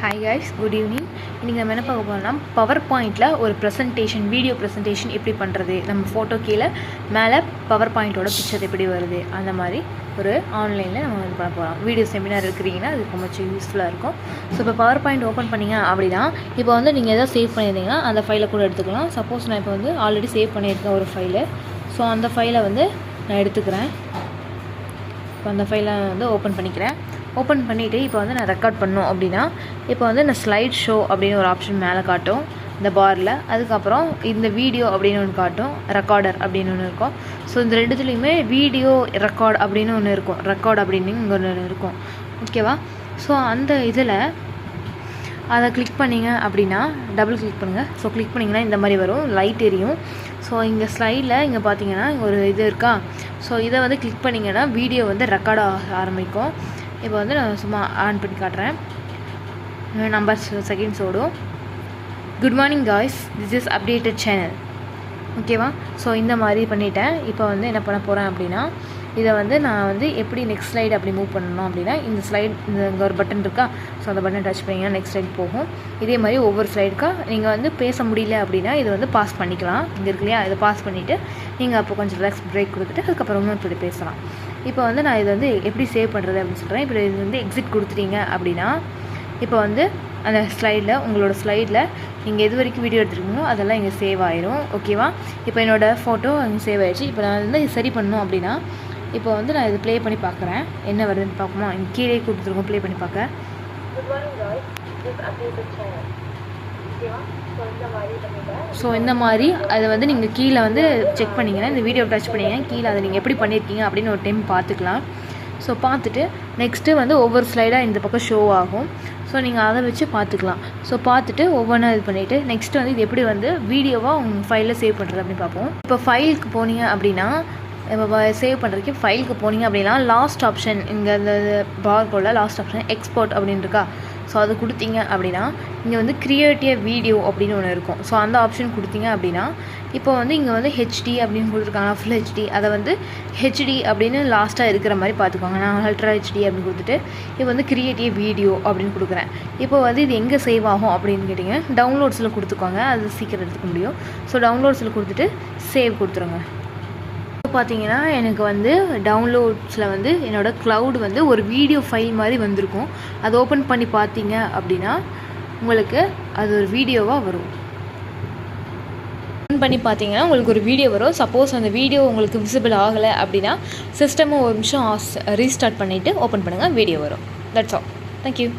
Hi guys, good evening. இன்றைக்கி நம்ம என்ன பார்க்க போகிறோம்னா பவர் பாயிண்டில் ஒரு ப்ரெசன்டேஷன் வீடியோ ப்ரெசன்டேஷன் எப்படி பண்ணுறது, நம்ம ஃபோட்டோ கீழே மேலே பவர் பாயிண்ட்டோட பிக்சர் எப்படி வருது, அந்த மாதிரி ஒரு ஆன்லைனில் நம்ம இது பண்ண போகிறோம். வீடியோ செமினார் இருக்கிறீங்கன்னா அது கொஞ்சம் யூஸ்ஃபுல்லாக இருக்கும். ஸோ இப்போ பவர் பாயிண்ட் ஓப்பன் பண்ணிங்க அப்படின்னா இப்போ வந்து நீங்கள் எதாவது சேவ் பண்ணியிருந்தீங்கன்னா அந்த ஃபைலை கூட எடுத்துக்கலாம். சப்போஸ் நான் இப்போ வந்து ஆல்ரெடி சேவ் பண்ணியிருக்கேன் ஒரு ஃபைலு. ஸோ அந்த ஃபைலை வந்து நான் எடுத்துக்கிறேன். இப்போ அந்த ஃபைலை வந்து ஓப்பன் பண்ணிக்கிறேன். ஓப்பன் பண்ணிவிட்டு இப்போ வந்து நான் ரெக்கார்ட் பண்ணோம் அப்படின்னா இப்போ வந்து நான் ஸ்லைட் ஷோ அப்படின்னு ஒரு ஆப்ஷன் மேலே காட்டும் இந்த பாரில். அதுக்கப்புறம் இந்த வீடியோ அப்படின்னு ஒன்று காட்டும், ரெக்கார்டர் அப்படின்னு ஒன்று இருக்கும். ஸோ இந்த ரெண்டுத்துலேயுமே வீடியோ ரெக்கார்ட் அப்படின்னு ஒன்று இருக்கும், ரெக்கார்ட் அப்படின்னு இங்கே ஒன்று இருக்கும். ஓகேவா? ஸோ அந்த இதில் அதை கிளிக் பண்ணிங்க அப்படின்னா டபுள் கிளிக் பண்ணுங்கள். ஸோ கிளிக் பண்ணிங்கன்னா இந்த மாதிரி வரும், லைட் எரியும். ஸோ இங்கே ஸ்லைடில் இங்கே பார்த்தீங்கன்னா ஒரு இது இருக்கா. ஸோ இதை வந்து கிளிக் பண்ணிங்கன்னா வீடியோ வந்து ரெக்கார்ட் ஆரம்பிக்கும். இப்போ வந்து நான் சும்மா ஆன் பண்ணி காட்டுறேன். நம்பர் செகண்ட்ஸ் ஓடும். Good morning guys, this is updated channel. ஓகேவா? ஸோ இந்த மாதிரி பண்ணிட்டேன். இப்போ வந்து என்ன பண்ண போகிறேன் அப்படின்னா இதை வந்து நான் வந்து எப்படி நெக்ஸ்ட் ஸ்லைடு அப்படி மூவ் பண்ணணும் அப்படின்னா இந்த ஸ்லைட் இங்கே ஒரு பட்டன் இருக்கா. ஸோ அந்த பட்டன் டச் பண்ணிங்கன்னா நெக்ஸ்ட் ஸ்லைட் போகும். இதே மாதிரி ஒவ்வொரு ஸ்லைடுக்கா நீங்கள் வந்து பேச முடியல அப்படின்னா இதை வந்து பாஸ் பண்ணிக்கலாம். இங்கே இருக்கு இல்லையா, இதை பாஸ் பண்ணிவிட்டு நீங்கள் அப்போ கொஞ்சம் ரிலாக்ஸ் பிரேக் கொடுத்துட்டு அதுக்கப்புறமா இப்படி பேசலாம். இப்போ வந்து நான் இதை வந்து எப்படி சேவ் பண்ணுறது அப்படின்னு சொல்கிறேன். இப்போ இது வந்து எக்ஸிட் கொடுத்துட்டீங்க அப்படின்னா இப்போ வந்து அந்த ஸ்லைடில் உங்களோட ஸ்லைடில் நீங்கள் எது வரைக்கும் வீடியோ எடுத்துருக்கீங்களோ அதெல்லாம் இங்கே சேவ் ஆயிரும். ஓகேவா? இப்போ என்னோடய ஃபோட்டோ அங்கே சேவ் ஆகிடுச்சு. இப்போ நான் வந்து இது சரி பண்ணணும் அப்படின்னா இப்போ வந்து நான் இது ப்ளே பண்ணி பார்க்குறேன், என்ன வருதுன்னு பார்க்குமா. இங்கே கீழே கொடுத்துருக்கோம், ப்ளே பண்ணி பார்க்க. ஸோ இந்த மாதிரி அதை வந்து நீங்கள் கீழே வந்து செக் பண்ணிங்கன்னா இந்த வீடியோ டச் பண்ணிங்கன்னா கீழே அதை நீங்கள் எப்படி பண்ணியிருக்கீங்க அப்படின்னு ஒரு டைம் பார்த்துக்கலாம். ஸோ பார்த்துட்டு நெக்ஸ்ட்டு வந்து ஒவ்வொரு ஸ்லைடாக இந்த பக்கம் ஷோ ஆகும். ஸோ நீங்கள் அதை வச்சு பார்த்துக்கலாம். ஸோ பார்த்துட்டு ஒவ்வொன்றா இது பண்ணிவிட்டு நெக்ஸ்ட்டு வந்து இது எப்படி வந்து வீடியோவாக உங்கள் ஃபைலில் சேவ் பண்ணுறது அப்படின்னு பார்ப்போம். இப்போ ஃபைலுக்கு போனீங்க அப்படின்னா இப்போ சேவ் பண்ணுறதுக்கு ஃபைலுக்கு போனீங்க அப்படின்னா லாஸ்ட் ஆப்ஷன் இங்கே இந்த பார் போல் லாஸ்ட் ஆப்ஷன் எக்ஸ்போர்ட் அப்படின்னு இருக்கா. ஸோ அது கொடுத்தீங்க அப்படின்னா இங்கே வந்து கிரியேட்டிவ் வீடியோ அப்படின்னு ஒன்று இருக்கும். ஸோ அந்த ஆப்ஷன் கொடுத்தீங்க அப்படின்னா இப்போ வந்து இங்கே வந்து ஹெச்டி அப்படின்னு கொடுத்துருக்காங்க, ஃபுல் ஹெச்டி. அதை வந்து ஹெச்டி அப்படின்னு லாஸ்ட்டாக இருக்கிற மாதிரி பார்த்துக்கோங்க. நான் அல்ட்ரா ஹெச்டி அப்படின்னு கொடுத்துட்டு இப்போ வந்து கிரியேட்டிவ் வீடியோ அப்படின்னு கொடுக்குறேன். இப்போ வந்து இது எங்கே சேவ் ஆகும் அப்படின்னு கேட்டிங்கன்னா டவுன்லோட்ஸில் கொடுத்துக்கோங்க, அது சீக்கிரம் எடுத்துக்க முடியும். ஸோ டவுன்லோட்ஸில் கொடுத்துட்டு சேவ் கொடுத்துருங்க. பார்த்தீங்கன்னா எனக்கு வந்து டவுன்லோட்ஸில் வந்து என்னோடய க்ளவுட் வந்து ஒரு வீடியோ ஃபைல் மாதிரி வந்திருக்கும். அது ஓப்பன் பண்ணி பார்த்தீங்க அப்படின்னா உங்களுக்கு அது ஒரு வீடியோவாக வரும். ஓப்பன் பண்ணி பார்த்தீங்கன்னா உங்களுக்கு ஒரு வீடியோ வரும். சப்போஸ் அந்த வீடியோ உங்களுக்கு விசிபிள் ஆகலை அப்படின்னா சிஸ்டமை ஒரு நிமிஷம் ரீஸ்டார்ட் பண்ணிவிட்டு ஓப்பன் பண்ணுங்கள், வீடியோ வரும். That's all. தேங்க்யூ.